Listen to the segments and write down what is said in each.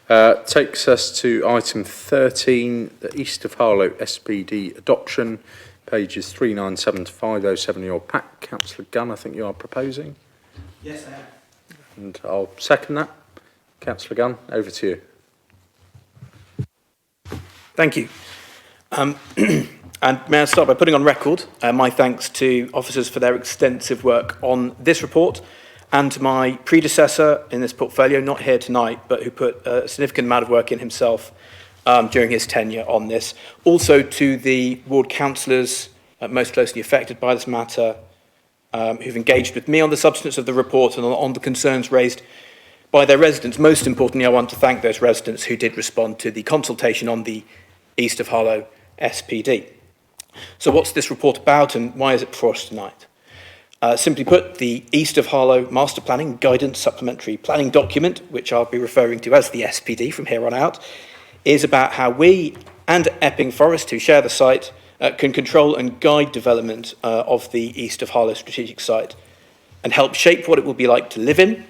Takes us to item 13, the East of Harlow SPD adoption, pages 397 to 507 in your pack. Councillor Gunn, I think you are proposing. Yes, I am. And I'll second that. Councillor Gunn, over to you. Thank you. And may I start by putting on record my thanks to officers for their extensive work on this report and to my predecessor in this portfolio, not here tonight, but who put a significant amount of work in himself during his tenure on this. Also to the ward councillors most closely affected by this matter, who've engaged with me on the substance of the report and on the concerns raised by their residents. Most importantly, I want to thank those residents who did respond to the consultation on the East of Harlow SPD. So what's this report about and why is it before us tonight? Simply put, the East of Harlow Master Planning Guidance Supplementary Planning Document, which I'll be referring to as the SPD from here on out, is about how we and Epping Forest, who share the site, can control and guide development of the East of Harlow strategic site and help shape what it will be like to live in,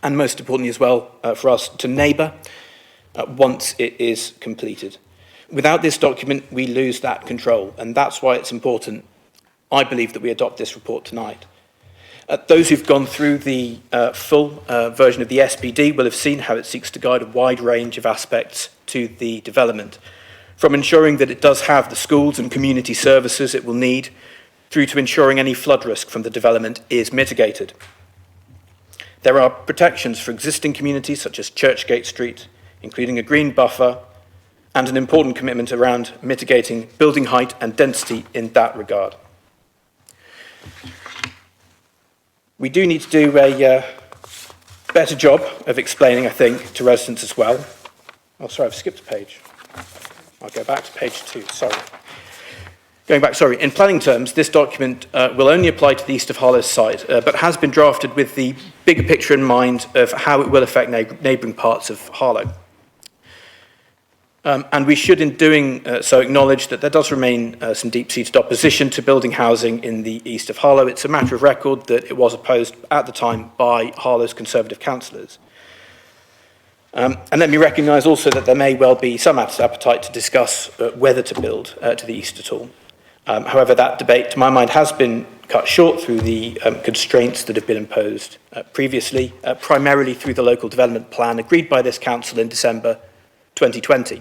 and most importantly as well, for us to neighbour once it is completed. Without this document, we lose that control, and that's why it's important, I believe, that we adopt this report tonight. Those who've gone through the full version of the SPD will have seen how it seeks to guide a wide range of aspects to the development, from ensuring that it does have the schools and community services it will need, through to ensuring any flood risk from the development is mitigated. There are protections for existing communities such as Churchgate Street, including a green buffer, and an important commitment around mitigating building height and density in that regard. We do need to do a better job of explaining, I think, to residents as well. Oh, sorry, I've skipped a page. I'll go back to page 2, sorry. In planning terms, this document will only apply to the East of Harlow site, but has been drafted with the bigger picture in mind of how it will affect neighbouring parts of Harlow. And we should, in doing so, acknowledge that there does remain some deep-seated opposition to building housing in the East of Harlow. It's a matter of record that it was opposed at the time by Harlow's Conservative councillors. And let me recognise also that there may well be some appetite to discuss whether to build to the east at all. However, that debate, to my mind, has been cut short through the constraints that have been imposed previously, primarily through the local development plan agreed by this council in December 2020.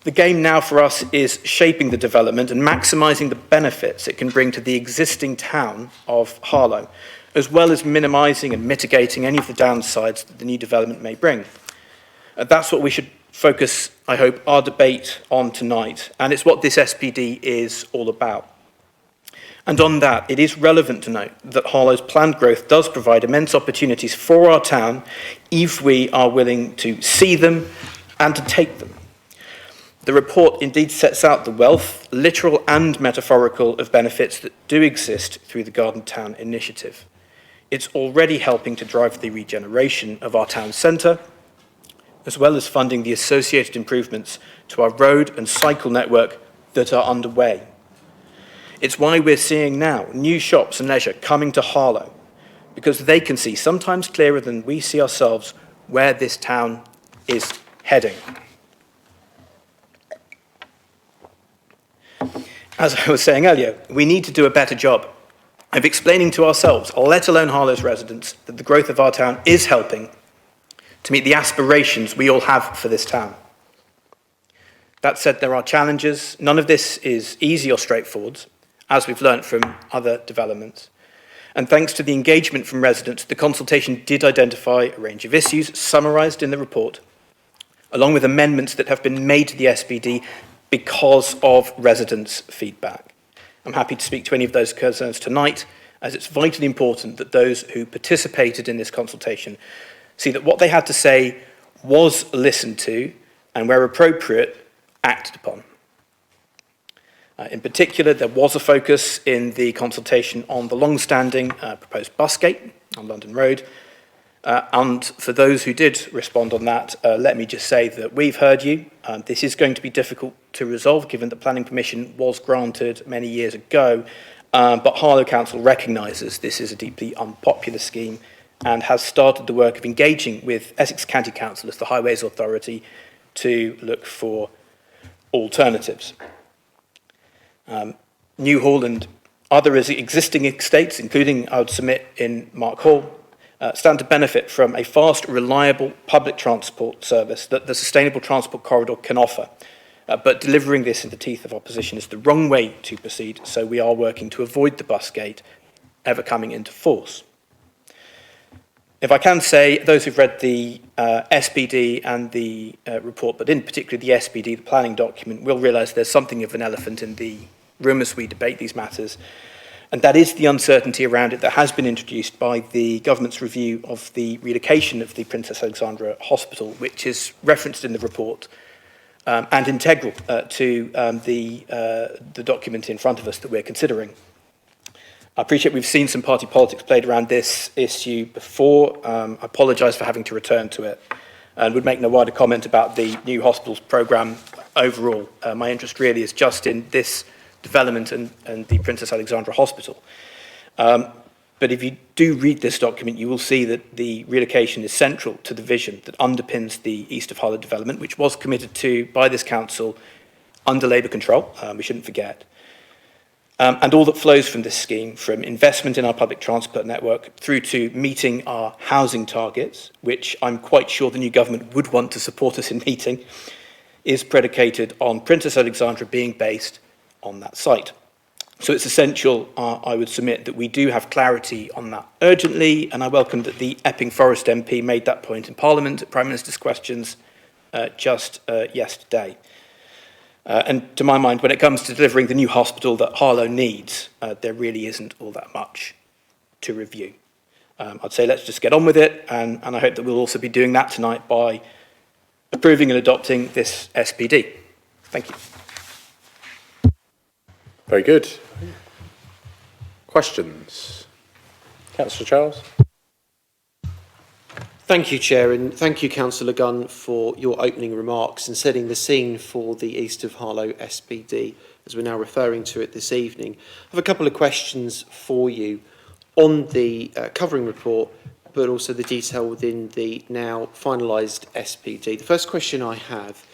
The game now for us is shaping the development and maximising the benefits it can bring to the existing town of Harlow, as well as minimising and mitigating any of the downsides that the new development may bring. That's what we should focus, I hope, our debate on tonight, and it's what this SPD is all about. And on that, it is relevant to note that Harlow's planned growth does provide immense opportunities for our town if we are willing to see them and to take them. The report indeed sets out the wealth, literal and metaphorical, of benefits that do exist through the Garden Town initiative. It's already helping to drive the regeneration of our town centre, as well as funding the associated improvements to our road and cycle network that are underway. It's why we're seeing now new shops and leisure coming to Harlow, because they can see, sometimes clearer than we see ourselves, where this town is heading. As I was saying earlier, we need to do a better job of explaining to ourselves, let alone Harlow's residents, that the growth of our town is helping to meet the aspirations we all have for this town. That said, there are challenges. None of this is easy or straightforward, as we've learnt from other developments. And thanks to the engagement from residents, the consultation did identify a range of issues summarised in the report, along with amendments that have been made to the SPD because of residents' feedback. I'm happy to speak to any of those concerns tonight, as it's vitally important that those who participated in this consultation see that what they had to say was listened to and, where appropriate, acted upon. In particular, there was a focus in the consultation on the long-standing proposed bus gate on London Road. And for those who did respond on that, let me just say that we've heard you. This is going to be difficult to resolve, given that planning permission was granted many years ago, but Harlow Council recognises this is a deeply unpopular scheme and has started the work of engaging with Essex County Council as the Highways Authority to look for alternatives. Newhall and other existing estates, including, I would submit, in Mark Hall, stand to benefit from a fast, reliable public transport service that the sustainable transport corridor can offer. But delivering this in the teeth of opposition is the wrong way to proceed, so we are working to avoid the bus gate ever coming into force. If I can say, those who've read the SPD and the report, but in particular the SPD, the planning document, will realise there's something of an elephant in the room as we debate these matters, and that is the uncertainty around it that has been introduced by the government's review of the relocation of the Princess Alexandra Hospital, which is referenced in the report and integral to the document in front of us that we're considering. I appreciate we've seen some party politics played around this issue before. I apologise for having to return to it and would make no wider comment about the new hospitals programme overall. My interest really is just in this development and the Princess Alexandra Hospital. But if you do read this document, you will see that the relocation is central to the vision that underpins the East of Harlow development, which was committed to by this council under Labour control, we shouldn't forget. And all that flows from this scheme, from investment in our public transport network through to meeting our housing targets, which I'm quite sure the new government would want to support us in meeting, is predicated on Princess Alexandra being based on that site. So it's essential, I would submit, that we do have clarity on that urgently, and I welcome that the Epping Forest MP made that point in Parliament at Prime Minister's questions just yesterday. And to my mind, when it comes to delivering the new hospital that Harlow needs, there really isn't all that much to review. I'd say let's just get on with it, and I hope that we'll also be doing that tonight by approving and adopting this SPD. Thank you. Very good. Questions? Councillor Charles? Thank you, Chair, and thank you, Councillor Gunn, for your opening remarks and setting the scene for the East of Harlow SPD, as we're now referring to it this evening. I have a couple of questions for you on the covering report, but also the detail within the now finalised SPD. The first question I have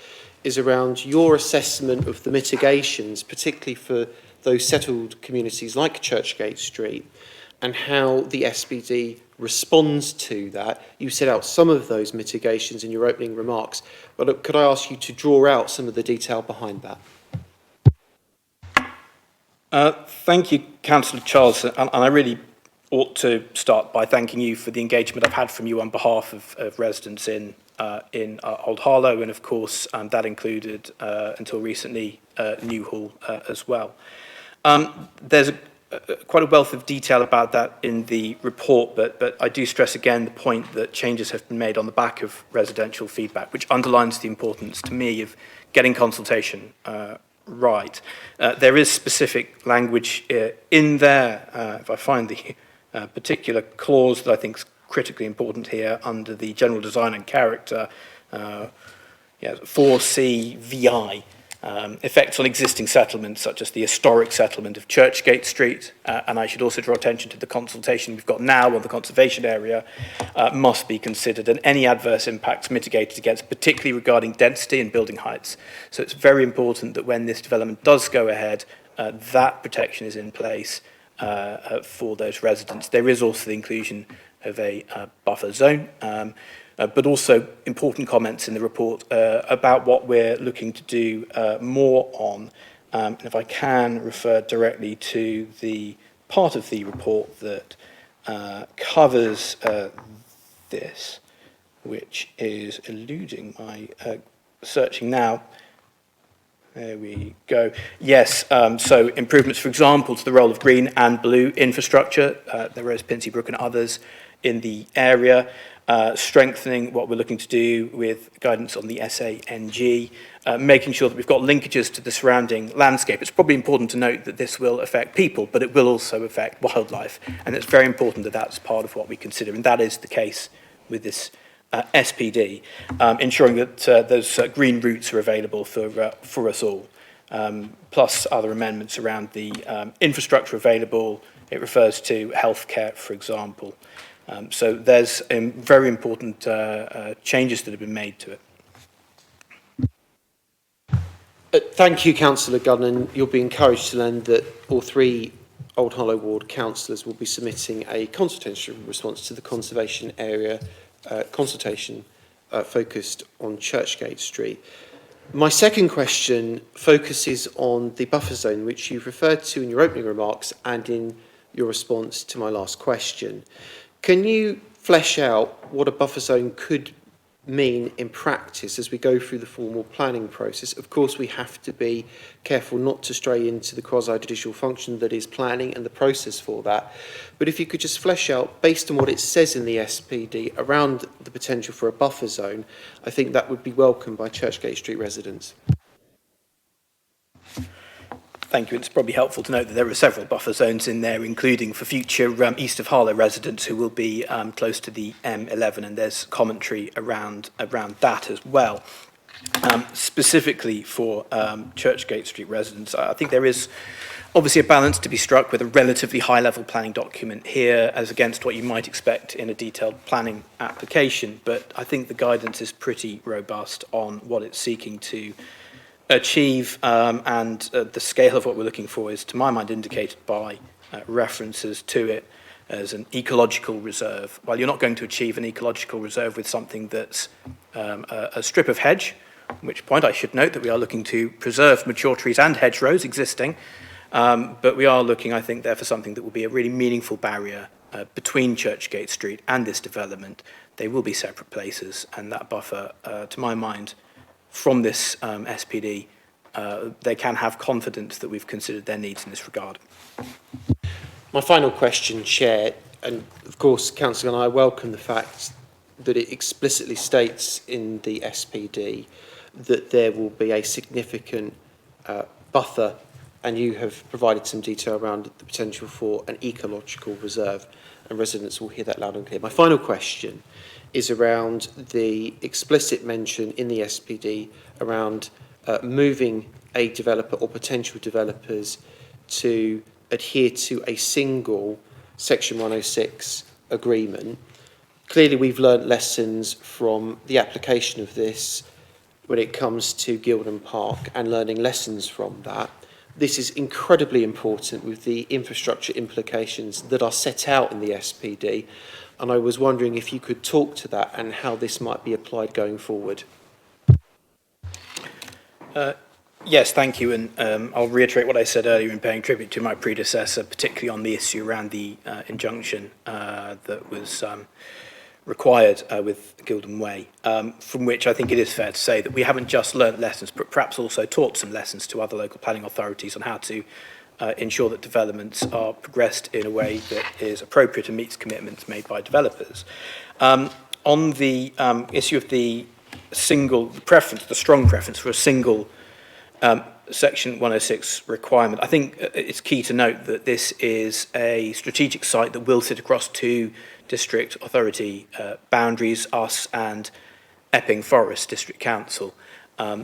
is around your assessment of the mitigations, particularly for those settled communities like Churchgate Street, and how the SPD responds to that. You set out some of those mitigations in your opening remarks, but could I ask you to draw out some of the detail behind that? Thank you, Councillor Charles, and I really ought to start by thanking you for the engagement I've had from you on behalf of residents in Old Harlow, and of course that included until recently Newhall as well. There's quite a wealth of detail about that in the report, but I do stress again the point that changes have been made on the back of residential feedback, which underlines the importance to me of getting consultation right. There is specific language in there, if I find the particular clause that I think is critically important here under the general design and character, 4C VI. Effects on existing settlements, such as the historic settlement of Churchgate Street, and I should also draw attention to the consultation we've got now on the conservation area, must be considered, and any adverse impacts mitigated against, particularly regarding density and building heights. So it's very important that when this development does go ahead, that protection is in place for those residents. There is also the inclusion of a buffer zone, but also important comments in the report about what we're looking to do more on. And if I can refer directly to the part of the report that covers this, which is eluding my searching now. There we go. Yes, so improvements, for example, to the role of green and blue infrastructure. There is Pincey Brook and others in the area. Strengthening what we're looking to do with guidance on the SANG, making sure that we've got linkages to the surrounding landscape. It's probably important to note that this will affect people, but it will also affect wildlife. And it's very important that that's part of what we consider. And that is the case with this SPD, ensuring that those green routes are available for us all, plus other amendments around the infrastructure available. It refers to healthcare, for example. So there's very important changes that have been made to it. Thank you, Councillor Gunn, and you'll be encouraged to learn that all three Old Harlow Ward councillors will be submitting a consultation response to the conservation area consultation focused on Churchgate Street. My second question focuses on the buffer zone, which you've referred to in your opening remarks and in your response to my last question. Can you flesh out what a buffer zone could mean in practice as we go through the formal planning process? Of course, we have to be careful not to stray into the quasi-judicial function that is planning and the process for that. But if you could just flesh out, based on what it says in the SPD, around the potential for a buffer zone, I think that would be welcomed by Churchgate Street residents. Thank you. It's probably helpful to note that there are several buffer zones in there, including for future East of Harlow residents who will be close to the M11, and there's commentary around that as well. Specifically for Churchgate Street residents, I think there is obviously a balance to be struck with a relatively high-level planning document here as against what you might expect in a detailed planning application, but I think the guidance is pretty robust on what it's seeking to achieve, and the scale of what we're looking for is, to my mind, indicated by references to it as an ecological reserve. While you're not going to achieve an ecological reserve with something that's a strip of hedge, at which point I should note that we are looking to preserve mature trees and hedgerows existing, but we are looking, I think, there for something that will be a really meaningful barrier between Churchgate Street and this development. They will be separate places, and that buffer, to my mind, from this SPD, they can have confidence that we've considered their needs in this regard. My final question, Chair, and of course, Councillor, and I welcome the fact that it explicitly states in the SPD that there will be a significant buffer, and you have provided some detail around the potential for an ecological reserve, and residents will hear that loud and clear. My final question is around the explicit mention in the SPD around moving a developer or potential developers to adhere to a single Section 106 agreement. Clearly, we've learnt lessons from the application of this when it comes to Gilden Park and learning lessons from that. This is incredibly important with the infrastructure implications that are set out in the SPD. And I was wondering if you could talk to that and how this might be applied going forward. Yes, thank you. And I'll reiterate what I said earlier in paying tribute to my predecessor, particularly on the issue around the injunction that was required with Gilden Way, from which I think it is fair to say that we haven't just learnt lessons, but perhaps also taught some lessons to other local planning authorities on how to ensure that developments are progressed in a way that is appropriate and meets commitments made by developers. On the issue of the preference, the strong preference for a single Section 106 requirement, I think it's key to note that this is a strategic site that will sit across two district authority boundaries, us and Epping Forest District Council.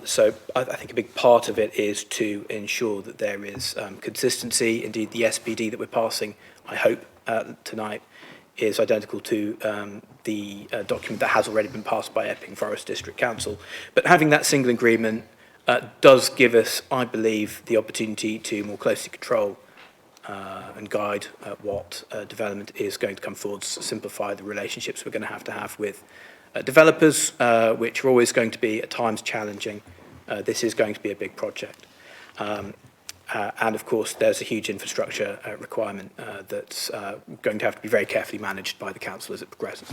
So I think a big part of it is to ensure that there is consistency. Indeed, the SPD that we're passing, I hope, tonight is identical to the document that has already been passed by Epping Forest District Council. But having that single agreement does give us, I believe, the opportunity to more closely control and guide what development is going to come forward, to simplify the relationships we're going to have with developers, which are always going to be at times challenging. This is going to be a big project. And of course, there's a huge infrastructure requirement that's going to have to be very carefully managed by the council as it progresses.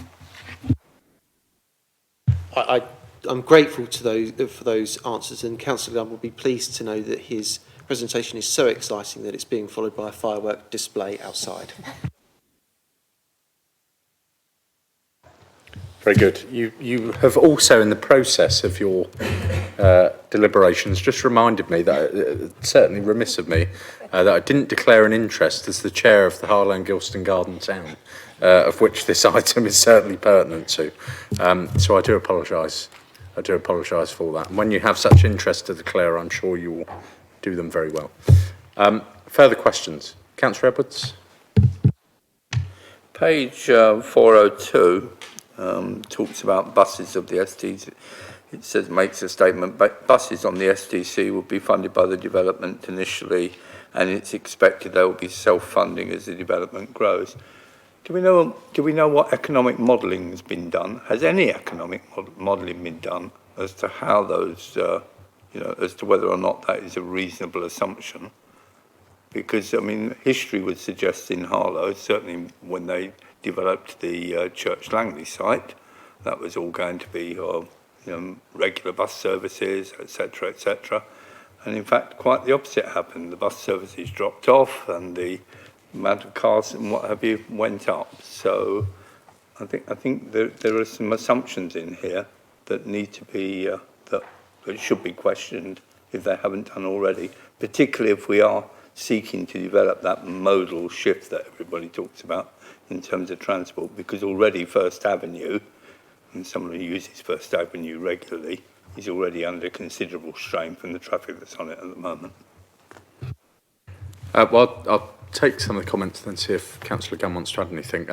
I'm grateful to for those answers, and Councillor Gunn will be pleased to know that his presentation is so exciting that it's being followed by a firework display outside. Very good. You have also, in the process of your deliberations, just reminded me that it's certainly remiss of me that I didn't declare an interest as the chair of the Harlow and Gilston Garden Town, of which this item is certainly pertinent to. So I do apologise. I do apologise for that. And when you have such interest to declare, I'm sure you will do them very well. Further questions? Councillor Edwards? Page 402 talks about buses of the STC. It says, makes a statement, buses on the STC will be funded by the development initially, and it's expected they will be self-funding as the development grows. Do we know what economic modelling has been done? Has any economic modelling been done as to how those, as to whether or not that is a reasonable assumption? Because, I mean, history would suggest in Harlow, certainly when they developed the Church Langley site, that was all going to be regular bus services, etc., etc. And in fact, quite the opposite happened. The bus services dropped off and the amount of cars and what have you went up. So I think there are some assumptions in here that need to be, that should be questioned if they haven't done already, particularly if we are seeking to develop that modal shift that everybody talks about in terms of transport, because already First Avenue, and someone who uses First Avenue regularly, is already under considerable strain from the traffic that's on it at the moment. Well, I'll take some of the comments and see if Councillor Gunn wants to add anything.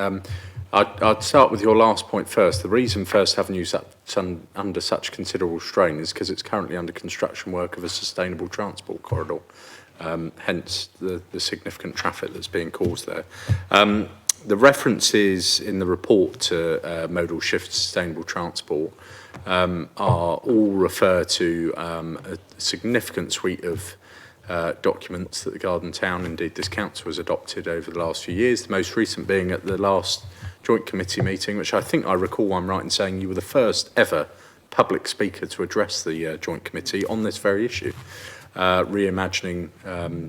I'd start with your last point first. The reason First Avenue is under such considerable strain is because it's currently under construction work of a sustainable transport corridor, hence the significant traffic that's being caused there. The references in the report to modal shift sustainable transport are all refer to a significant suite of documents that the Garden Town, indeed this council, has adopted over the last few years, the most recent being at the last joint committee meeting, which I think I recall I'm right in saying you were the first ever public speaker to address the joint committee on this very issue, reimagining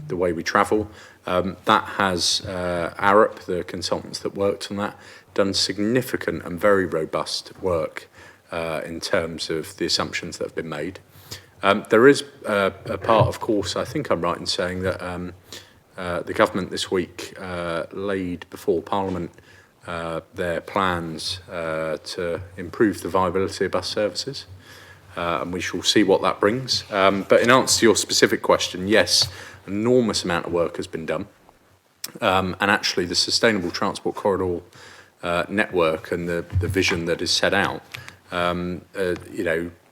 the way we travel. That has Arup, the consultants that worked on that, done significant and very robust work in terms of the assumptions that have been made. There is a part, of course, I think I'm right in saying that the government this week laid before Parliament their plans to improve the viability of bus services. And we shall see what that brings. But in answer to your specific question, yes, an enormous amount of work has been done. And actually the Sustainable Transport Corridor network and the vision that is set out,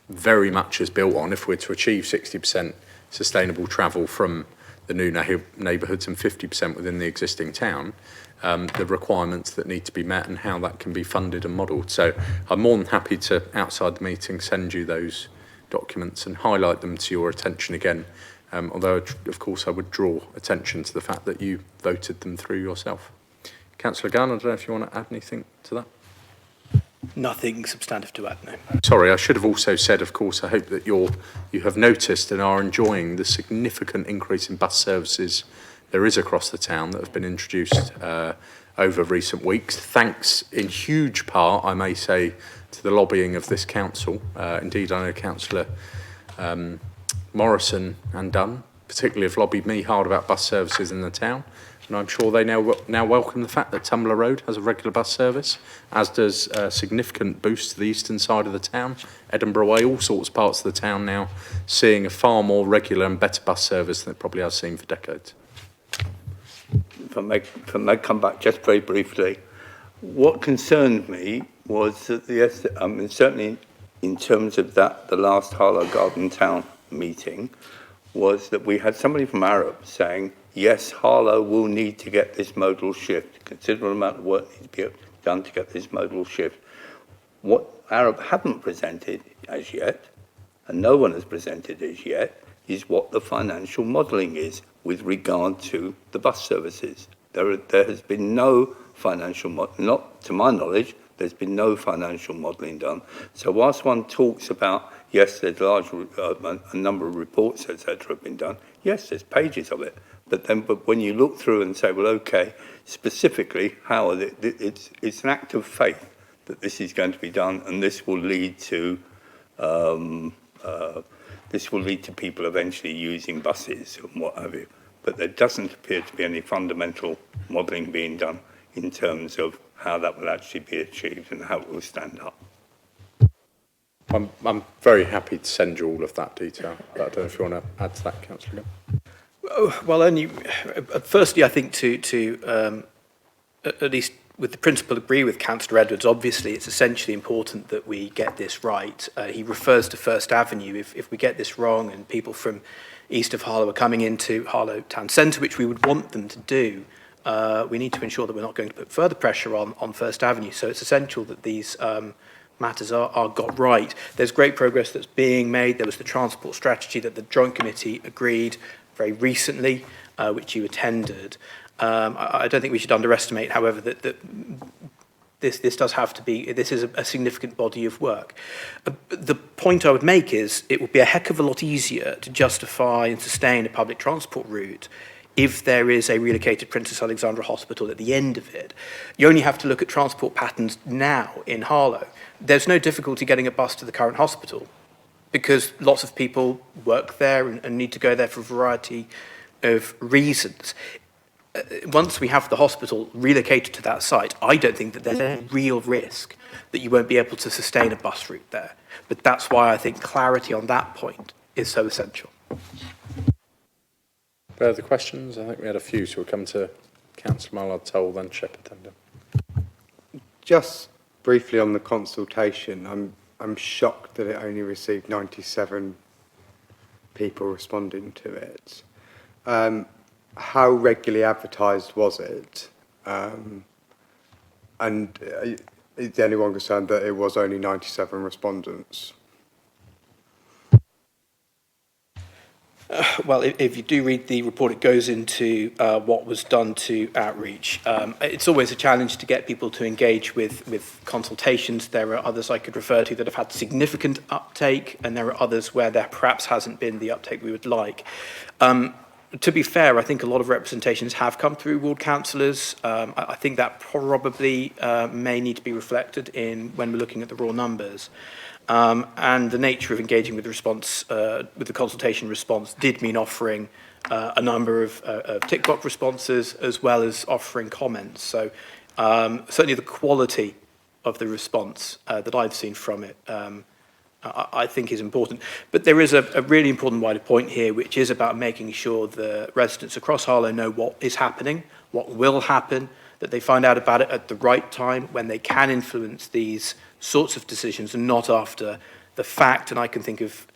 very much is built on, if we're to achieve 60% sustainable travel from the new neighbourhoods and 50% within the existing town, the requirements that need to be met and how that can be funded and modelled. So I'm more than happy to, outside the meeting, send you those documents and highlight them to your attention again, although, of course, I would draw attention to the fact that you voted them through yourself. Councillor Gunn, I don't know if you want to add anything to that? Nothing substantive to add, no. Sorry, I should have also said, of course, I hope that you have noticed and are enjoying the significant increase in bus services there is across the town that have been introduced over recent weeks, thanks in huge part, I may say, to the lobbying of this council. Indeed, I know Councillor Morrison and Dunn particularly have lobbied me hard about bus services in the town, and I'm sure they now welcome the fact that Tumbler Road has a regular bus service, as does a significant boost to the eastern side of the town. Edinburgh Way, all sorts of parts of the town now seeing a far more regular and better bus service than it probably has seen for decades. If I may come back just very briefly, what concerned me was that certainly in terms of the last Harlow Garden Town meeting, was that we had somebody from Arup saying, yes, Harlow will need to get this modal shift. A considerable amount of work needs to be done to get this modal shift. What Arup haven't presented as yet, and no one has presented as yet, is what the financial modelling is with regard to the bus services. There has been no financial modelling, not to my knowledge, there's been no financial modelling done. So whilst one talks about, yes, there's a number of reports, etc., have been done, yes, there's pages of it, but when you look through and say, well, okay, specifically, how are it's an act of faith that this is going to be done, and this will lead to people eventually using buses and what have you. But there doesn't appear to be any fundamental modelling being done in terms of how that will actually be achieved and how it will stand up. I'm very happy to send you all of that detail, but I don't know if you want to add to that, Councillor. Well, only firstly, I think to at least with the principle, agree with Councillor Edwards. Obviously, it's essentially important that we get this right. He refers to First Avenue. If we get this wrong and people from East of Harlow are coming into Harlow Town Centre, which we would want them to do, we need to ensure that we're not going to put further pressure on First Avenue. So it's essential that these matters are got right. There's great progress that's being made. There was the transport strategy that the Joint Committee agreed very recently, which you attended. I don't think we should underestimate, however, that this does have to be, this is a significant body of work. The point I would make is it would be a heck of a lot easier to justify and sustain a public transport route if there is a relocated Princess Alexandra Hospital at the end of it. You only have to look at transport patterns now in Harlow. There's no difficulty getting a bus to the current hospital because lots of people work there and need to go there for a variety of reasons. Once we have the hospital relocated to that site, I don't think that there's any real risk that you won't be able to sustain a bus route there. But that's why I think clarity on that point is so essential. Further questions? I think we had a few, so we'll come to Councillor Mallard-Toll, then Shepherd. Just briefly on the consultation, I'm shocked that it only received 97 people responding to it. How regularly advertised was it? And is anyone concerned that it was only 97 respondents? Well, if you do read the report, it goes into what was done to outreach. It's always a challenge to get people to engage with consultations. There are others I could refer to that have had significant uptake, and there are others where there perhaps hasn't been the uptake we would like. To be fair, I think a lot of representations have come through ward councillors. I think that probably may need to be reflected in when we're looking at the raw numbers. And the nature of engaging with the response, with the consultation response, did mean offering a number of tick box responses as well as offering comments. So certainly the quality of the response that I've seen from it, I think is important. But there is a really important wider point here, which is about making sure the residents across Harlow know what is happening, what will happen, that they find out about it at the right time when they can influence these sorts of decisions and not after the fact. And I can think of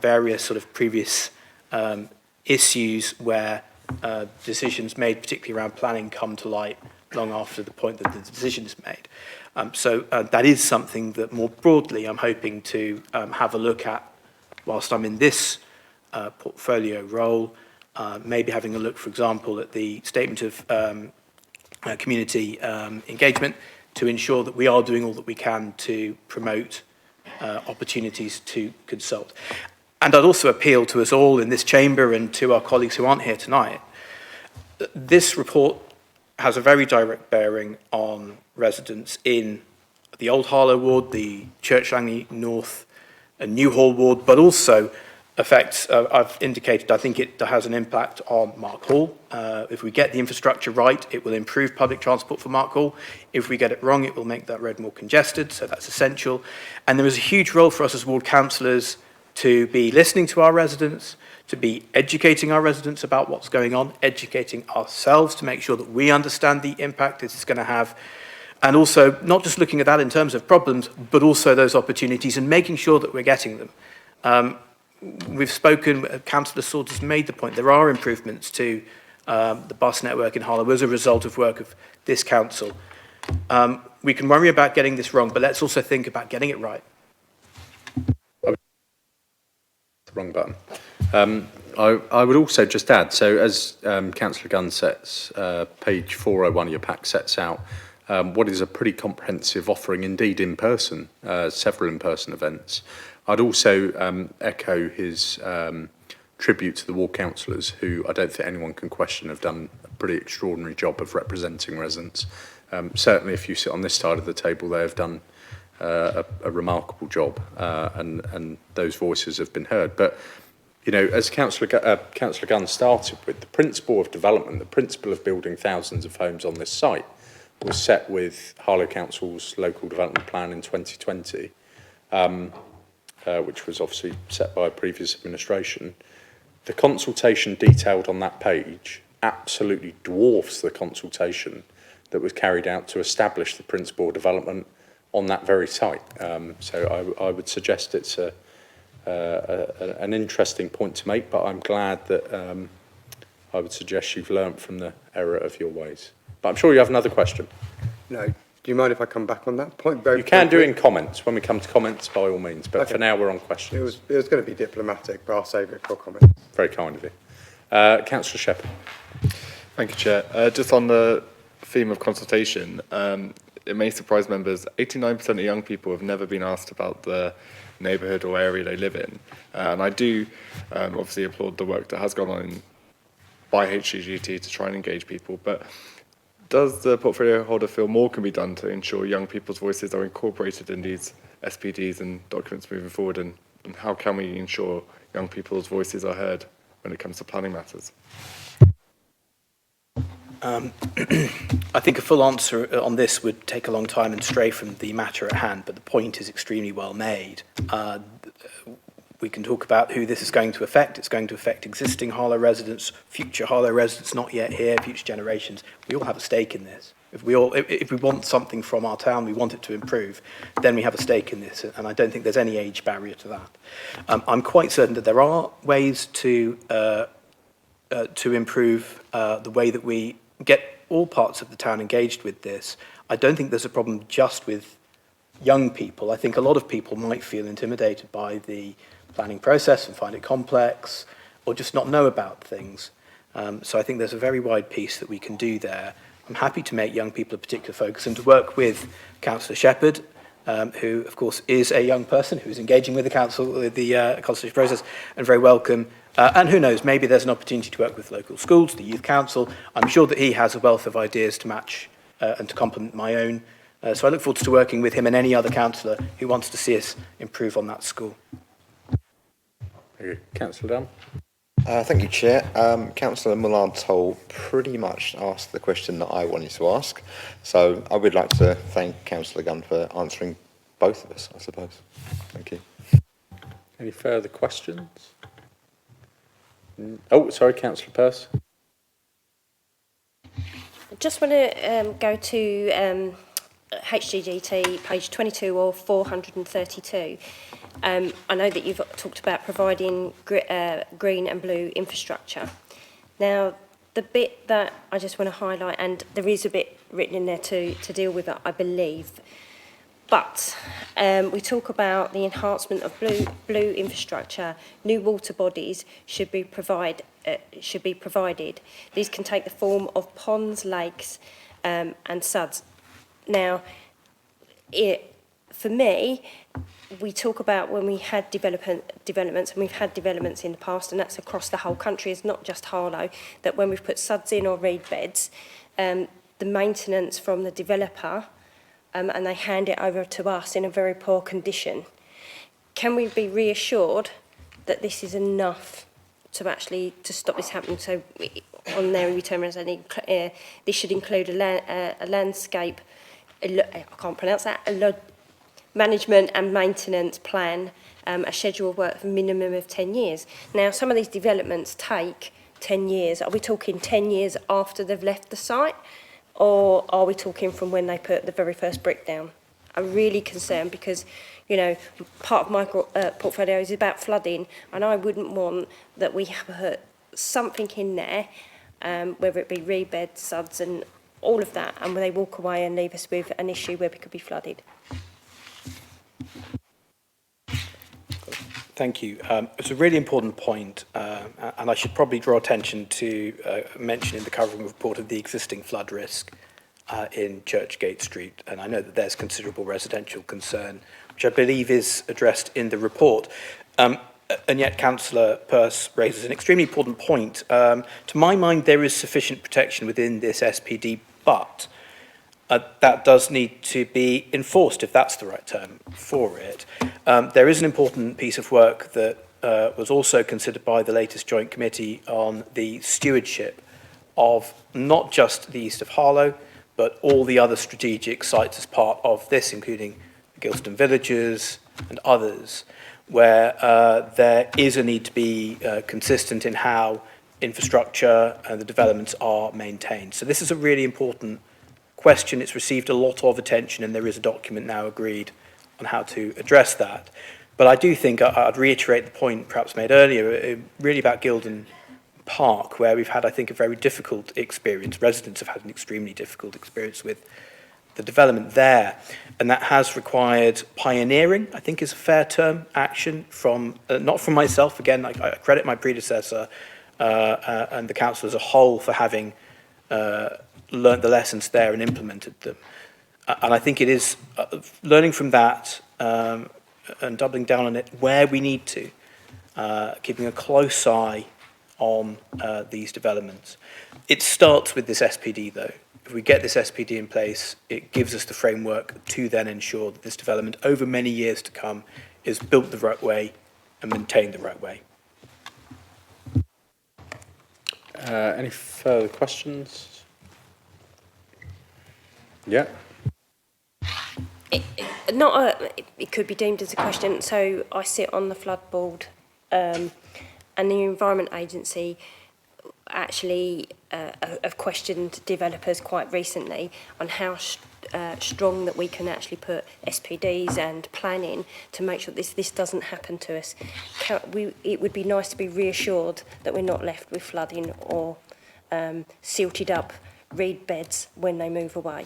various sort of previous issues where decisions made, particularly around planning, come to light long after the point that the decision is made. So that is something that more broadly I'm hoping to have a look at whilst I'm in this portfolio role, maybe having a look, for example, at the statement of community engagement to ensure that we are doing all that we can to promote opportunities to consult. And I'd also appeal to us all in this chamber and to our colleagues who aren't here tonight. This report has a very direct bearing on residents in the Old Harlow ward, the Church Langley North and New Hall ward, but also affects, I've indicated, I think it has an impact on Mark Hall. If we get the infrastructure right, it will improve public transport for Mark Hall. If we get it wrong, it will make that road more congested, so that's essential. And there is a huge role for us as ward councillors to be listening to our residents, to be educating our residents about what's going on, educating ourselves to make sure that we understand the impact this is going to have, and also not just looking at that in terms of problems, but also those opportunities and making sure that we're getting them. We've spoken, Councillor Swords has made the point, there are improvements to the bus network in Harlow as a result of work of this council. We can worry about getting this wrong, but let's also think about getting it right. Wrong button. I would also just add, so as Councillor Gunn sets, page 401 of your pack sets out, what is a pretty comprehensive offering indeed in person, several in-person events. I'd also echo his tribute to the ward councillors, who I don't think anyone can question have done a pretty extraordinary job of representing residents. Certainly if you sit on this side of the table, they have done a remarkable job, and those voices have been heard. But, you know, as Councillor Gunn started with, the principle of development, the principle of building thousands of homes on this site was set with Harlow Council's local development plan in 2020, which was obviously set by a previous administration. The consultation detailed on that page absolutely dwarfs the consultation that was carried out to establish the principal development on that very site. So I would suggest it's an interesting point to make, but I'm glad that I would suggest you've learnt from the error of your ways. But I'm sure you have another question. No, do you mind if I come back on that point? You can do in comments. When we come to comments, by all means. But for now, we're on questions. It was going to be diplomatic, but I'll save it for comment. Very kind of you. Councillor Shepherd. Thank you, Chair. Just on the theme of consultation, it may surprise members, 89% of young people have never been asked about the neighbourhood or area they live in. And I do obviously applaud the work that has gone on by HGGT to try and engage people, but does the portfolio holder feel more can be done to ensure young people's voices are incorporated in these SPDs and documents moving forward, and how can we ensure young people's voices are heard when it comes to planning matters? I think a full answer on this would take a long time and stray from the matter at hand, but the point is extremely well made. We can talk about who this is going to affect. It's going to affect existing Harlow residents, future Harlow residents not yet here, future generations. We all have a stake in this. If we want something from our town, we want it to improve, then we have a stake in this, and I don't think there's any age barrier to that. I'm quite certain that there are ways to improve the way that we get all parts of the town engaged with this. I don't think there's a problem just with young people. I think a lot of people might feel intimidated by the planning process and find it complex, or just not know about things. So I think there's a very wide piece that we can do there. I'm happy to make young people a particular focus and to work with Councillor Shepherd, who of course is a young person who's engaging with the council, with the consultation process, and very welcome. And who knows, maybe there's an opportunity to work with local schools, the youth council. I'm sure that he has a wealth of ideas to match and to complement my own. So I look forward to working with him and any other councillor who wants to see us improve on that school. Thank you. Councillor Dunn. Thank you, Chair. Councillor Mullard-Toll pretty much asked the question that I wanted to ask. So I would like to thank Councillor Gunn for answering both of us, I suppose. Thank you. Any further questions? Oh, sorry, Councillor Pearce. I just want to go to HGGT, page 22 or 432. I know that you've talked about providing green and blue infrastructure. Now, the bit that I just want to highlight, and there is a bit written in there to deal with it, I believe, but we talk about the enhancement of blue infrastructure. New water bodies should be provided. These can take the form of ponds, lakes, and suds. Now, for me, we talk about when we had developments, and we've had developments in the past, and that's across the whole country, it's not just Harlow, that when we've put suds in or reed beds, the maintenance from the developer, and they hand it over to us in a very poor condition. Can we be reassured that this is enough to stop this happening? So on there we turn around and say this should include a landscape, I can't pronounce that, management and maintenance plan, a schedule of work for a minimum of 10 years. Now, some of these developments take 10 years. Are we talking 10 years after they've left the site, or are we talking from when they put the very first brick down? I'm really concerned because, you know, part of my portfolio is about flooding, and I wouldn't want that we have something in there, whether it be rebeds, suds and all of that, and when they walk away and leave us with an issue where we could be flooded. Thank you. It's a really important point, and I should probably draw attention to mention in the covering report of the existing flood risk in Churchgate Street, and I know that there's considerable residential concern, which I believe is addressed in the report. And yet Councillor Pearce raises an extremely important point. To my mind, there is sufficient protection within this SPD, but that does need to be enforced, if that's the right term for it. There is an important piece of work that was also considered by the latest joint committee on the stewardship of not just the East of Harlow, but all the other strategic sites as part of this, including the Gilston Villages and others, where there is a need to be consistent in how infrastructure and the developments are maintained. So this is a really important question. It's received a lot of attention, and there is a document now agreed on how to address that. But I do think I'd reiterate the point perhaps made earlier, really about Gilden Park, where we've had, I think, a very difficult experience. Residents have had an extremely difficult experience with the development there, and that has required pioneering, I think is a fair term, action from, not from myself, again, I credit my predecessor and the council as a whole for having learnt the lessons there and implemented them. And I think it is learning from that and doubling down on it where we need to, keeping a close eye on these developments. It starts with this SPD though. If we get this SPD in place, it gives us the framework to then ensure that this development over many years to come is built the right way and maintained the right way. Any further questions? Yeah. It could be deemed as a question. So I sit on the flood board, and the Environment Agency actually have questioned developers quite recently on how strong that we can actually put SPDs and planning to make sure this doesn't happen to us. It would be nice to be reassured that we're not left with flooding or silted up reed beds when they move away.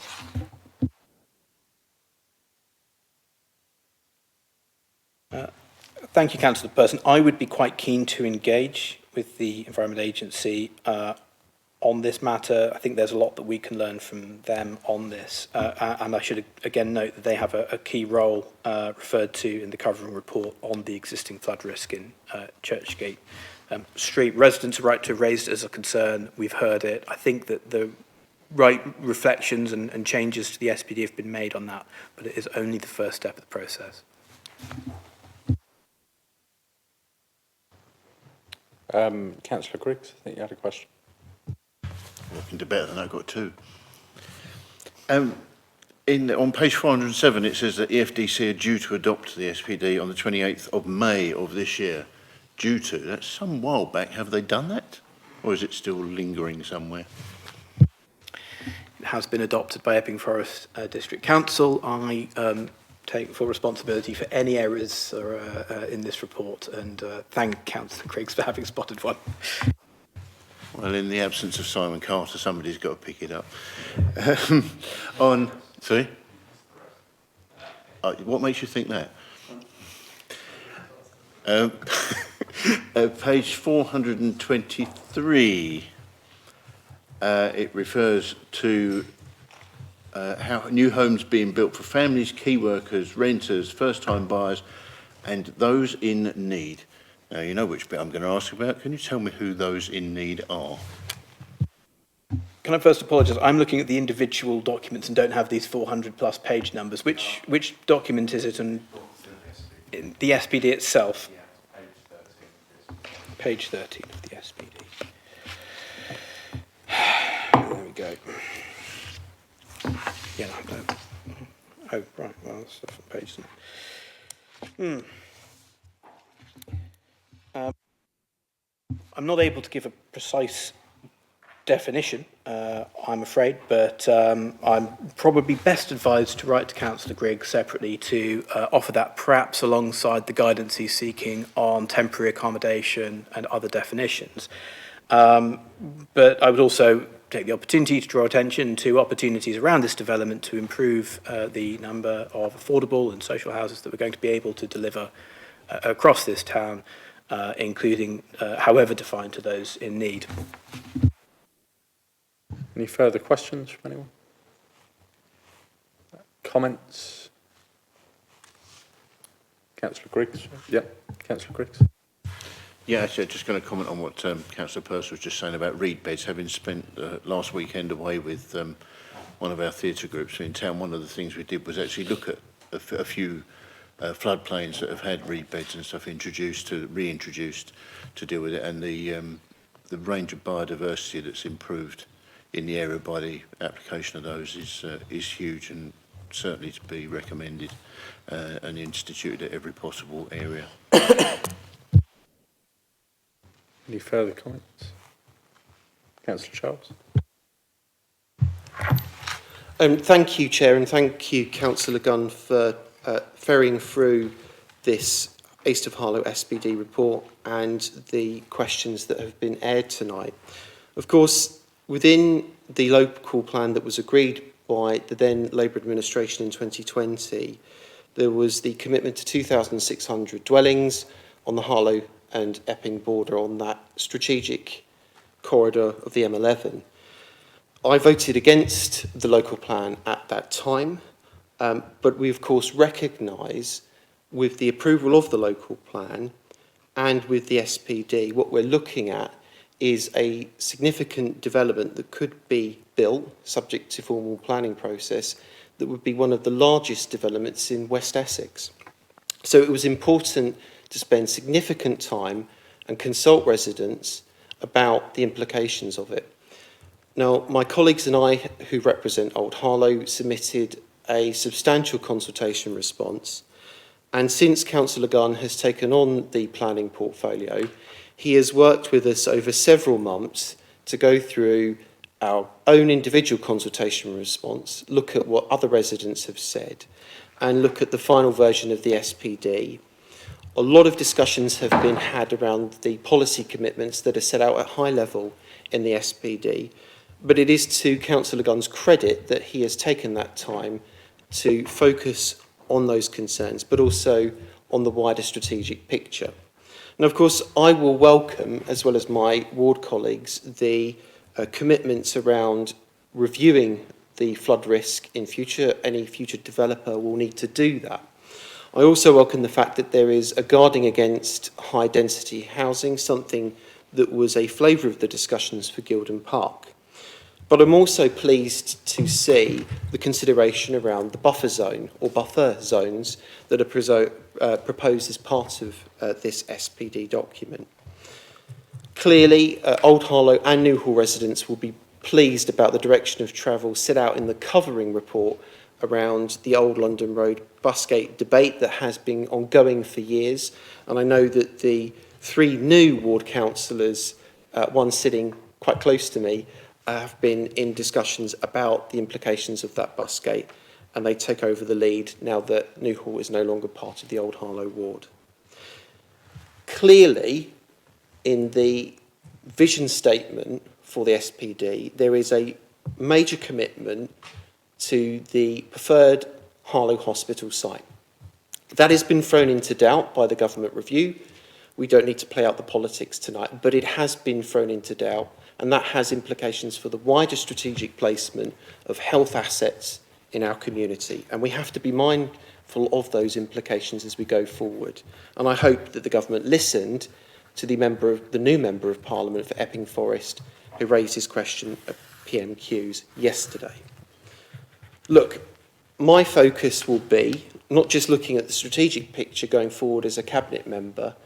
Thank you, Councillor Person. I would be quite keen to engage with the Environment Agency on this matter. I think there's a lot that we can learn from them on this. And I should again note that they have a key role referred to in the covering report on the existing flood risk in Churchgate Street. Residents are right to have raised it as a concern. We've heard it. I think that the right reflections and changes to the SPD have been made on that, but it is only the first step of the process. Councillor Griggs, I think you had a question. I can do better than I've got two. On page 407, it says that EFDC are due to adopt the SPD on the 28th of May of this year. Due to, that's some while back. Have they done that? Or is it still lingering somewhere? It has been adopted by Epping Forest District Council. I take full responsibility for any errors in this report, and thank Councillor Griggs for having spotted one. Well, in the absence of Simon Carter, somebody's got to pick it up. Sorry? What makes you think that? Page 423, it refers to how new homes being built for families, key workers, renters, first-time buyers, and those in need. Now, you know which bit I'm going to ask about. Can you tell me who those in need are? Can I first apologise? I'm looking at the individual documents and don't have these 400-plus page numbers. Which document is it? And in the SPD itself? Page 13 of the SPD. There we go. Yeah. Oh, right. Well, that's different page. I'm not able to give a precise definition, I'm afraid, but I'm probably best advised to write to Councillor Griggs separately to offer that perhaps alongside the guidance he's seeking on temporary accommodation and other definitions. But I would also take the opportunity to draw attention to opportunities around this development to improve the number of affordable and social houses that we're going to be able to deliver across this town, including however defined to those in need. Any further questions from anyone? Comments? Councillor Griggs? Yeah, Councillor Griggs. Yeah, actually, just going to comment on what Councillor Purse was just saying about reed beds. Having spent last weekend away with one of our theatre groups in town, one of the things we did was actually look at a few floodplains that have had reed beds and stuff reintroduced to deal with it, and the range of biodiversity that's improved in the area by the application of those is huge and certainly to be recommended and instituted at every possible area. Any further comments? Councillor Charles. Thank you, Chair, and thank you, Councillor Gunn, for ferrying through this East of Harlow SPD report and the questions that have been aired tonight. Of course, within the local plan that was agreed by the then Labour administration in 2020, there was the commitment to 2,600 dwellings on the Harlow and Epping border on that strategic corridor of the M11. I voted against the local plan at that time, but we of course recognise with the approval of the local plan and with the SPD, what we're looking at is a significant development that could be built, subject to formal planning process, that would be one of the largest developments in West Essex. So it was important to spend significant time and consult residents about the implications of it. Now, my colleagues and I, who represent Old Harlow, submitted a substantial consultation response, and since Councillor Gunn has taken on the planning portfolio, he has worked with us over several months to go through our own individual consultation response, look at what other residents have said, and look at the final version of the SPD. A lot of discussions have been had around the policy commitments that are set out at high level in the SPD, but it is to Councillor Gunn's credit that he has taken that time to focus on those concerns, but also on the wider strategic picture. And of course, I will welcome, as well as my ward colleagues, the commitments around reviewing the flood risk in future. Any future developer will need to do that. I also welcome the fact that there is a guarding against high density housing, something that was a flavour of the discussions for Gilden Park. But I'm also pleased to see the consideration around the buffer zone or buffer zones that are proposed as part of this SPD document. Clearly, Old Harlow and New Hall residents will be pleased about the direction of travel set out in the covering report around the Old London Road busgate debate that has been ongoing for years. And I know that the three new ward councillors, one sitting quite close to me, have been in discussions about the implications of that busgate, and they take over the lead now that New Hall is no longer part of the Old Harlow ward. Clearly, in the vision statement for the SPD, there is a major commitment to the preferred Harlow Hospital site. That has been thrown into doubt by the government review. We don't need to play out the politics tonight, but it has been thrown into doubt, and that has implications for the wider strategic placement of health assets in our community. And we have to be mindful of those implications as we go forward. And I hope that the government listened to the new Member of Parliament for Epping Forest, who raised his question at PMQs yesterday. Look, my focus will be not just looking at the strategic picture going forward as a cabinet member,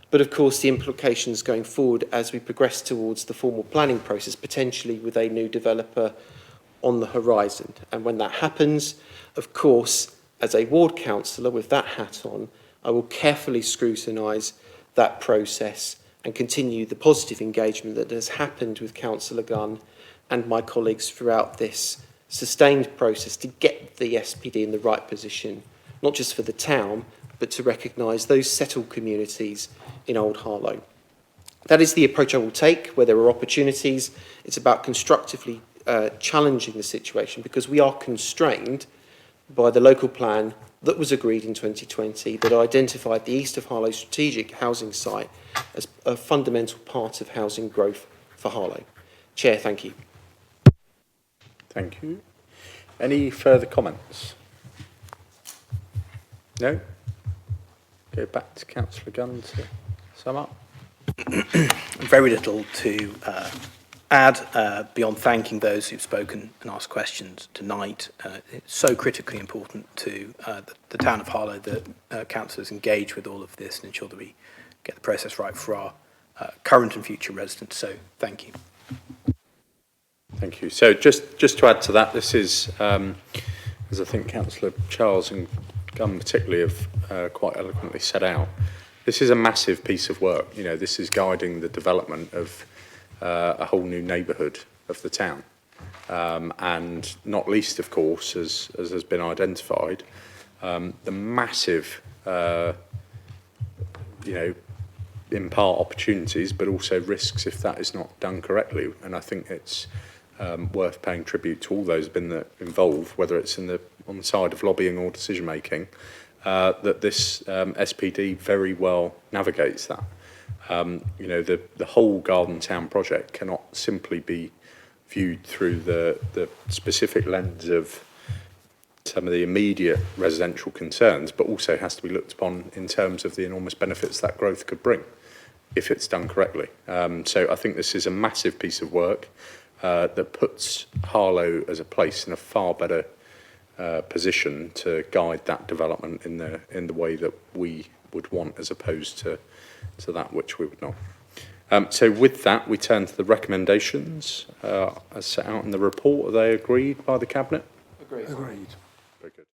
but of course the implications going forward as we progress towards the formal planning process, potentially with a new developer on the horizon. And when that happens, of course, as a ward councillor with that hat on, I will carefully scrutinise that process and continue the positive engagement that has happened with Councillor Gunn and my colleagues throughout this sustained process to get the SPD in the right position, not just for the town, but to recognise those settled communities in Old Harlow. That is the approach I will take where there are opportunities. It's about constructively challenging the situation because we are constrained by the local plan that was agreed in 2020 that identified the East of Harlow strategic housing site as a fundamental part of housing growth for Harlow. Chair, thank you. Thank you. Any further comments? No? Go back to Councillor Gunn to sum up. Very little to add beyond thanking those who've spoken and asked questions tonight. It's so critically important to the town of Harlow that councillors engage with all of this and ensure that we get the process right for our current and future residents. So thank you. Thank you. So just to add to that, this is, as I think Councillor Charles and Gunn particularly have quite eloquently set out, this is a massive piece of work. You know, this is guiding the development of a whole new neighbourhood of the town. and not least, of course, as has been identified, the massive, in part opportunities, but also risks if that is not done correctly. And I think it's worth paying tribute to all those who've been involved, whether it's on the side of lobbying or decision making, that this SPD very well navigates that. The whole Garden Town project cannot simply be viewed through the specific lens of some of the immediate residential concerns, but also has to be looked upon in terms of the enormous benefits that growth could bring if it's done correctly. So I think this is a massive piece of work that puts Harlow as a place in a far better position to guide that development in the way that we would want, as opposed to that which we would not. So with that, we turn to the recommendations as set out in the report. Are they agreed by the Cabinet? Agreed. Very good.